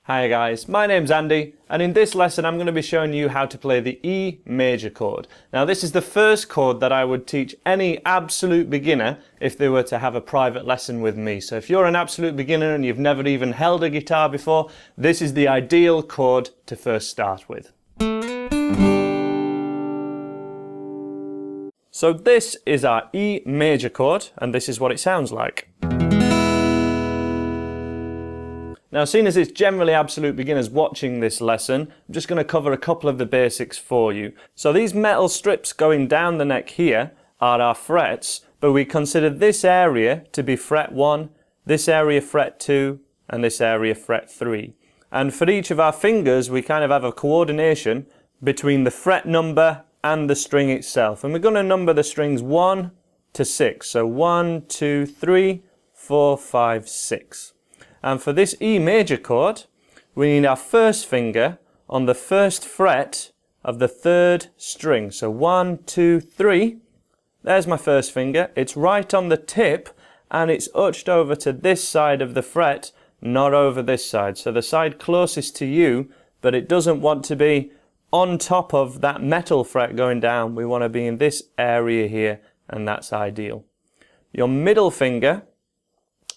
Hi guys, my name's Andy, and in this lesson I'm going to be showing you how to play the E major chord. Now this is the first chord that I would teach any absolute beginner if they were to have a private lesson with me. So if you're an absolute beginner and you've never even held a guitar before, this is the ideal chord to first start with. So this is our E major chord, and this is what it sounds like. Now, seeing as it's generally absolute beginners watching this lesson, I'm just going to cover a couple of the basics for you. So these metal strips going down the neck here are our frets, but we consider this area to be fret 1, this area fret 2, and this area fret 3. And for each of our fingers, we kind of have a coordination between the fret number and the string itself. And we're going to number the strings 1 to 6. So 1, 2, 3, 4, 5, 6. And for this E major chord, we need our first finger on the first fret of the third string. So 1, 2, 3. There's my first finger. It's right on the tip and it's arched over to this side of the fret, not over this side. So the side closest to you, but it doesn't want to be on top of that metal fret going down. We want to be in this area here, and that's ideal. Your middle finger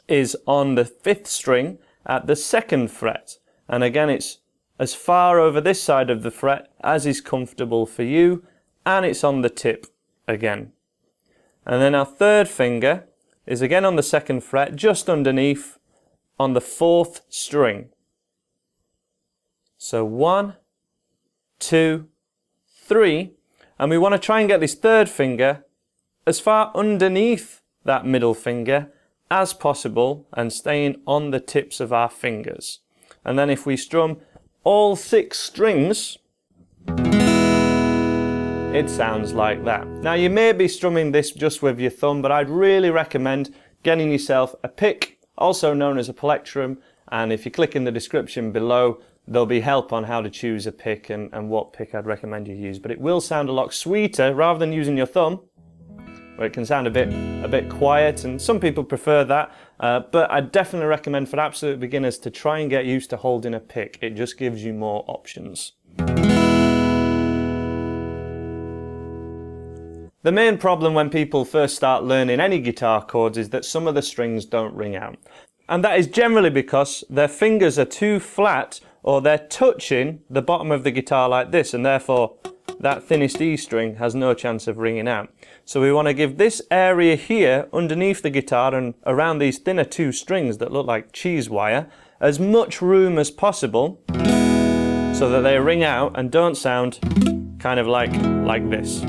is on the 5th string at the 2nd fret, and again it's as far over this side of the fret as is comfortable for you, and it's on the tip again. And then our third finger is again on the 2nd fret, just underneath on the 4th string. So 1, 2, 3, and we want to try and get this third finger as far underneath that middle finger as possible and staying on the tips of our fingers. And then if we strum all 6 strings, it sounds like that. Now you may be strumming this just with your thumb, but I'd really recommend getting yourself a pick, also known as a plectrum, and if you click in the description below, there'll be help on how to choose a pick and what pick I'd recommend you use. But it will sound a lot sweeter rather than using your thumb, where it can sound a bit quiet, and some people prefer that, but I definitely recommend for absolute beginners to try and get used to holding a pick. It just gives you more options. The main problem when people first start learning any guitar chords is that some of the strings don't ring out. And that is generally because their fingers are too flat, or they're touching the bottom of the guitar like this, and therefore that thinnest E string has no chance of ringing out. So we want to give this area here underneath the guitar and around these thinner 2 strings that look like cheese wire as much room as possible so that they ring out and don't sound kind of like this.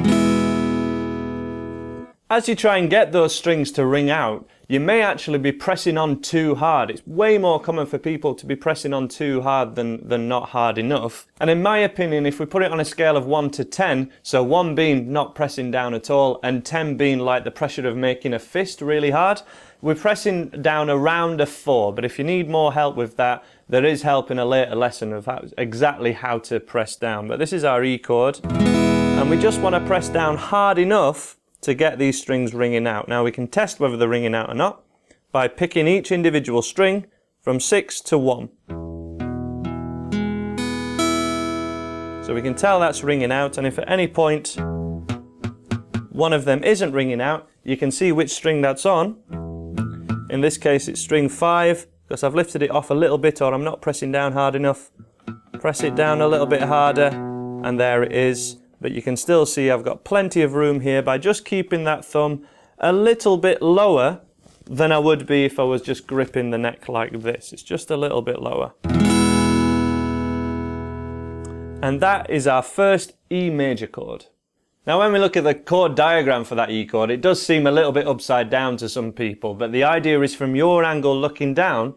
As you try and get those strings to ring out, you may actually be pressing on too hard. It's way more common for people to be pressing on too hard than not hard enough. And in my opinion, if we put it on a scale of 1 to 10, so 1 being not pressing down at all and 10 being like the pressure of making a fist really hard, we're pressing down around a 4. But if you need more help with that, there is help in a later lesson of exactly how to press down. But this is our E chord, and we just want to press down hard enough to get these strings ringing out. Now we can test whether they're ringing out or not by picking each individual string from 6 to 1. So we can tell that's ringing out, and if at any point one of them isn't ringing out, you can see which string that's on. In this case it's string 5, because I've lifted it off a little bit or I'm not pressing down hard enough. Press it down a little bit harder, and there it is. But you can still see I've got plenty of room here by just keeping that thumb a little bit lower than I would be if I was just gripping the neck like this. It's just a little bit lower. And that is our first E major chord. Now when we look at the chord diagram for that E chord, it does seem a little bit upside down to some people, but the idea is from your angle looking down,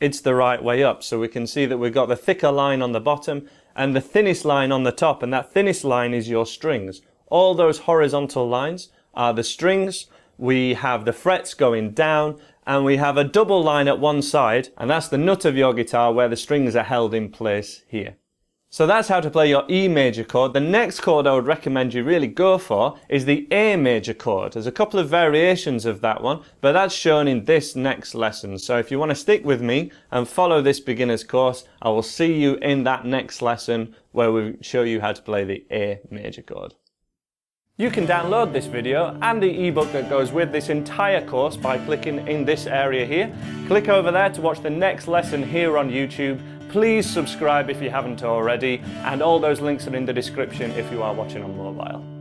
it's the right way up. So we can see that we've got the thicker line on the bottom and the thinnest line on the top, and that thinnest line is your strings. All those horizontal lines are the strings. We have the frets going down, and we have a double line at one side, and that's the nut of your guitar where the strings are held in place here. So that's how to play your E major chord. The next chord I would recommend you really go for is the A major chord. There's a couple of variations of that one, but that's shown in this next lesson. So if you want to stick with me and follow this beginner's course, I will see you in that next lesson where we show you how to play the A major chord. You can download this video and the ebook that goes with this entire course by clicking in this area here. Click over there to watch the next lesson here on YouTube. Please subscribe if you haven't already, and all those links are in the description if you are watching on mobile.